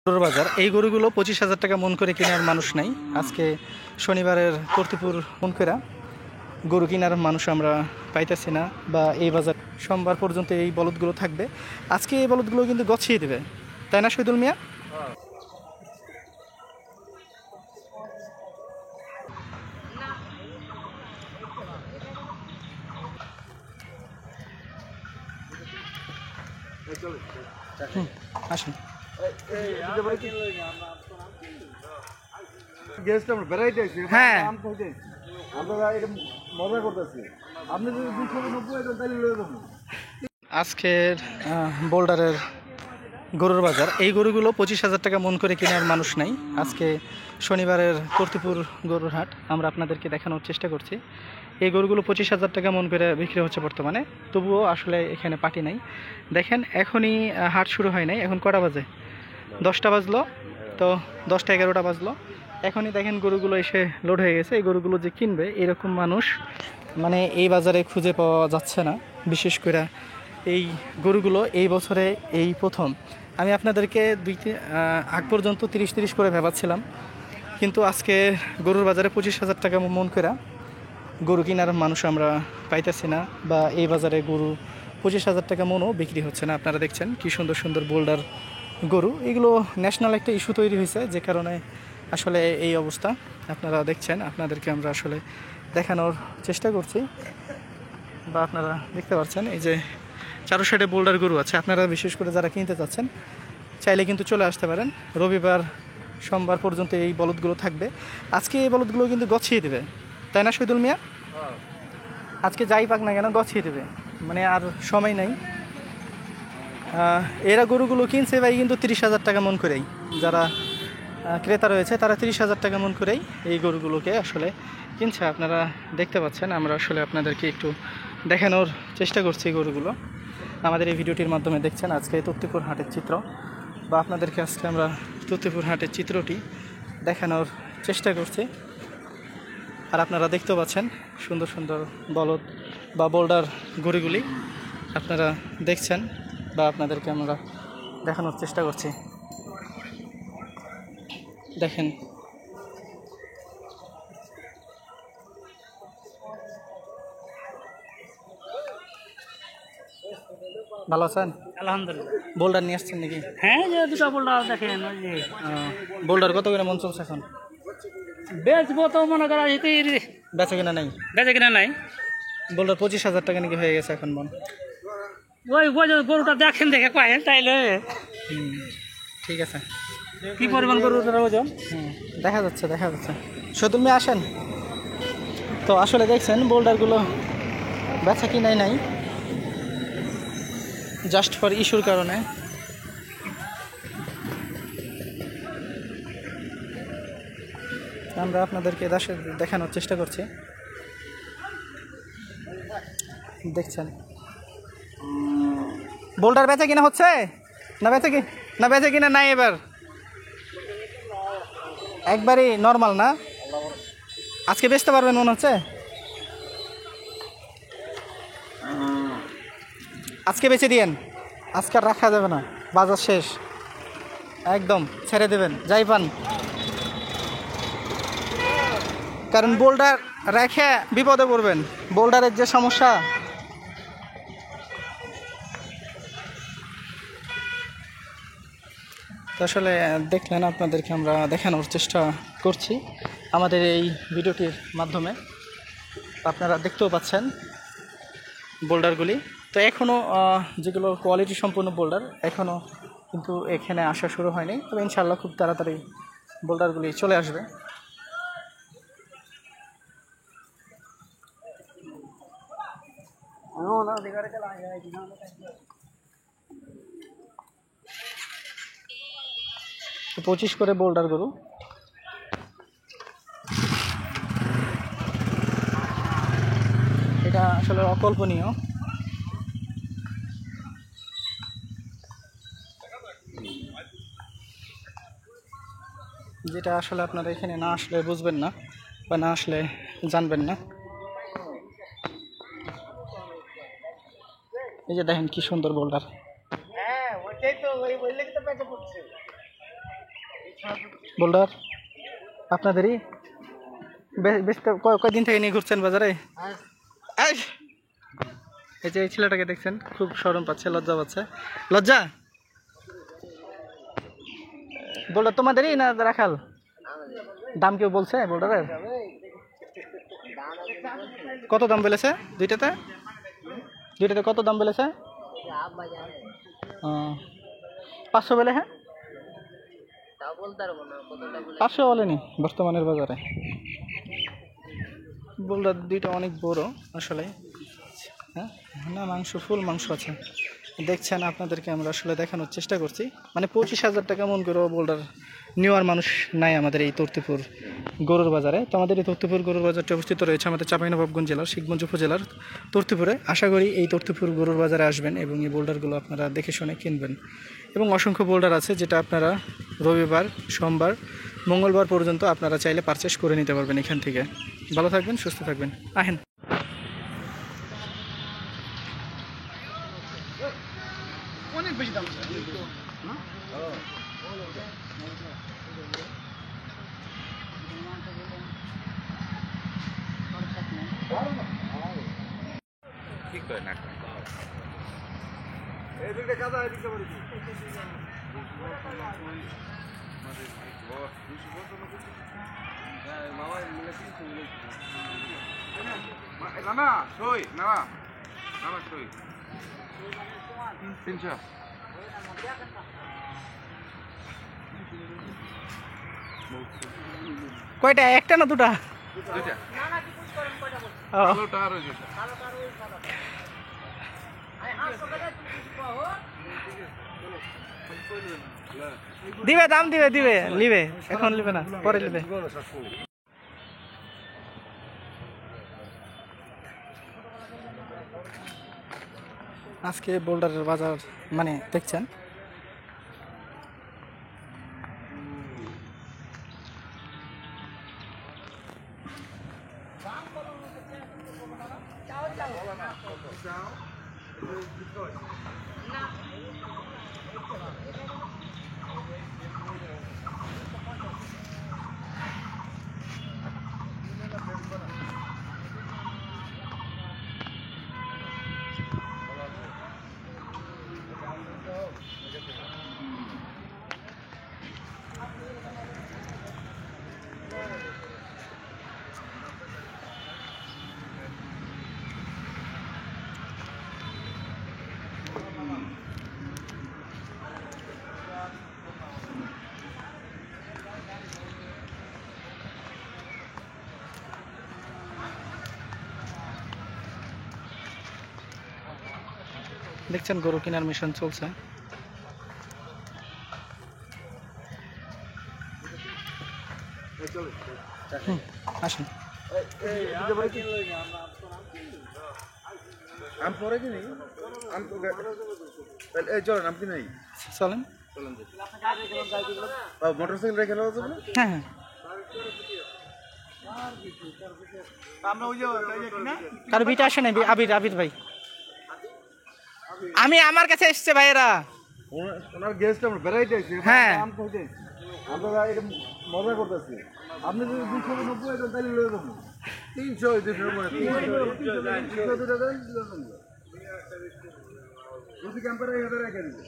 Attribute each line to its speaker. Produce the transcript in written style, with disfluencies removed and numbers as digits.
Speaker 1: গরুর বাজার এই গরুগুলো 25,000 টাকা মন করে কেনার মানুষ নাই। আজকে শনিবারের কর্তৃপুর মন করে গরু কেনার মানুষ আমরা পাইতেছি না, বা এই বাজার সোমবার পর্যন্ত এই বলদগুলো থাকবে। আজকে এই বলদগুলো কিন্তু গছিয়ে দেবে, তাই না শহীদুল মিয়া? আসুন। হ্যাঁ, আজকের বোল্ডারের গরুর বাজার এই গরুগুলো 25,000 টাকা মন করে কেনার মানুষ নাই। আজকে শনিবারের কর্তৃপুর গরুর হাট আমরা আপনাদেরকে দেখানোর চেষ্টা করছি। এই গরুগুলো 25,000 টাকা মন করে বিক্রি হচ্ছে বর্তমানে, তবুও আসলে এখানে পাটি নাই। দেখেন এখনই হাট শুরু হয় নাই, এখন কটা বাজে? 10টা বাজলো, তো 10টা 11টা বাজলো, এখনই দেখেন গরুগুলো এসে লোড হয়ে গেছে। এই গরুগুলো যে কিনবে এরকম মানুষ মানে এই বাজারে খুঁজে পাওয়া যাচ্ছে না। বিশেষ করে এই গরুগুলো এই বছরে এই প্রথম। আমি আপনাদেরকে আগ পর্যন্ত 30 করে ভেবাচ্ছিলাম, কিন্তু আজকে গরুর বাজারে 25,000 টাকা মন করে গরু কেনার মানুষ আমরা পাইতেছি না, বা এই বাজারে গরু 25,000 টাকা মনও বিক্রি হচ্ছে না। আপনারা দেখছেন কি সুন্দর সুন্দর বোল্ডার গরু, এগুলো ন্যাশনাল একটা ইস্যু তৈরি হয়েছে, যে কারণে আসলে এই অবস্থা আপনারা দেখছেন। আপনাদেরকে আমরা আসলে দেখানোর চেষ্টা করছি, বা আপনারা দেখতে পাচ্ছেন এই যে চারো সাইডে বোল্ডার গরু আছে। আপনারা বিশেষ করে যারা কিনতে চাচ্ছেন চাইলে কিন্তু চলে আসতে পারেন। রবিবার সোমবার পর্যন্ত এই বলদগুলো থাকবে। আজকে এই বলদগুলো কিন্তু গছিয়ে দেবে, তাই না শহীদুল মিয়া? আজকে যাই পাক না কেন গছিয়ে দেবে, মানে আর সময় নাই। এরা গরুগুলো কিনছে ভাই কিন্তু 30,000 টাকা মন করেই। যারা ক্রেতা রয়েছে তারা 30,000 টাকা মন করেই এই গরুগুলোকে আসলে কিনছে। আপনারা দেখতে পাচ্ছেন, আমরা আসলে আপনাদেরকে একটু দেখানোর চেষ্টা করছি গরুগুলো। আমাদের এই ভিডিওটির মাধ্যমে দেখছেন আজকে তত্ত্বপুর হাটের চিত্র, বা আপনাদেরকে আজকে আমরা তত্ত্বপুর হাটের চিত্রটি দেখানোর চেষ্টা করছি। আর আপনারা দেখতেও পাচ্ছেন সুন্দর সুন্দর বলদ বা বোল্ডার গরুগুলি আপনারা দেখছেন, বা আপনাদেরকে আমরা দেখানোর চেষ্টা করছি। দেখেন ভালো আছেন?
Speaker 2: আলহামদুলিল্লাহ।
Speaker 1: বোল্ডার নিয়ে আসছেন নাকি?
Speaker 2: হ্যাঁ, যে দুটো বোল্ডার দেখেন, ওই যে
Speaker 1: বোল্ডার কত করে মন চলছে এখন?
Speaker 2: বেচবো তো মনে করা যেতে
Speaker 1: বেচা কিনা নাই?
Speaker 2: বেচে কিনা নাই।
Speaker 1: বোল্ডার 25,000 টাকা নাকি হয়ে গেছে এখন মন।
Speaker 2: ওই গরুটা দেখেন, দেখে কয়েন তাইলে
Speaker 1: ঠিক আছে।
Speaker 2: কি পরিমাণ গরুটার ওজন
Speaker 1: দেখা যাচ্ছে দেখা যাচ্ছে। শহীদুল মিয়া আসেন। তো আসলে দেখছেন বোল্ডারগুলো বেচা কিনাই নাই, জাস্ট ফর ইস্যুর কারণে। আমরা আপনাদেরকে দেখানোর চেষ্টা করছি। দেখছেন বোল্ডার বেচা কিনা হচ্ছে না বেচা কিনা নাই? এবার একবারই নর্মাল না? আজকে বেচতে পারবেন মনে হচ্ছে? আজকে বেচে দিয়েন, আজকে আর রাখা যাবে না, বাজার শেষ, একদম ছেড়ে দেবেন যাই পান। কারণ বোল্ডার রেখে বিপদে পড়বেন, বোল্ডারের যে সমস্যা। তো আসলে দেখলেন, আপনাদেরকে আমরা দেখানোর চেষ্টা করছি আমাদের এই ভিডিওটির মাধ্যমে। আপনারা দেখতেও পাচ্ছেন বোল্ডারগুলি। তো এখনও যেগুলো কোয়ালিটি সম্পূর্ণ বোল্ডার এখনও কিন্তু এখানে আসা শুরু হয়নি, তবে ইনশাআল্লাহ খুব তাড়াতাড়ি বোল্ডারগুলি চলে আসবে। তো 25 করে বোল্ডার গরু। এটা আসলে অকল্পনীয়। যেটা আসলে আপনারা এখানে না আসলে বুঝবেন না, বা না আসলে জানবেন না। এই যে দেখেন কি সুন্দর বোল্ডার। বোল্ডার আপনাদেরই বেচতে কয়দিন থেকে নিয়ে ঘুরছেন বাজারে? এই এই যে এই ছেলেটাকে দেখছেন, খুব শরম পাচ্ছে, লজ্জা পাচ্ছে। লজ্জা বোল্ডার তোমাদেরই না রাখাল? দাম কেউ বলছে বোল্ডারের? কত দাম বলেছে দুইটাতে? দুইটাতে কত দাম বলেছে? 500 বলে। হ্যাঁ 500 বলেনি বর্তমানের বাজারে। বোল্ডার দুইটা অনেক বড় আসলে। হ্যাঁ না, মাংস ফুল মাংস আছে দেখছেন, আপনাদেরকে আমরা আসলে দেখানোর চেষ্টা করছি। মানে 25,000 টাকা মন করে বোল্ডার নেওয়ার মানুষ নাই আমাদের এই তর্তিপুর গরুর বাজারে। তো আমাদের এই তর্তিপুর গরুর বাজারটি অবস্থিত রয়েছে আমাদের চাঁপাইনবাবগঞ্জ জেলার শিবগঞ্জ উপজেলার তর্তিপুরে। আশা করি এই তর্তিপুর গরুর বাজারে আসবেন এবং এই বোল্ডারগুলো আপনারা দেখে শুনে কিনবেন। এবং অসংখ্য বোল্ডার আছে যেটা আপনারা রবিবার, সোমবার, মঙ্গলবার পর্যন্ত আপনারা চাইলে পারচেস করে নিতে পারবেন এখান থেকে। ভালো থাকবেন, সুস্থ থাকবেন। আহেন অনেক বেশি দাম
Speaker 3: ঠিক করে না নামা সই নামা নামা সই 300
Speaker 1: কয়টা? একটা না দুটা?
Speaker 3: দুইটা
Speaker 1: ও,
Speaker 3: ভালোটা আর ওই দুইটা
Speaker 1: দিবে দাম দিবে দিবে নিবে, এখন নিবে না, পরে নিবে। আজকে বোল্ডারের বাজার মানে দেখছেন, দেখছেন গরু কেনার মিশন চলছে। আসুন
Speaker 3: আম পরে কি নেই আম তো এই চলেন আম কি নেই
Speaker 1: চলেন।
Speaker 3: মোটরসাইকেল রেখে নেওয়া যাবে
Speaker 1: হ্যাঁ হ্যাঁ,
Speaker 3: আমরা ওই যে
Speaker 1: কারো বিটা আসে নাই? আবির, আবির ভাই, আমি আমার কাছে এসছে ভাইয়েরা।
Speaker 3: ওনার গেস্ট আমরা বেড়াইতে আসছি।
Speaker 1: হ্যাঁ
Speaker 3: আমরা এটা মজা করতেছি। আপনি যদি 290 দেন তাহলে লয়ে যাবো 300 যদি ক্যাম্পারে রেখে দিবে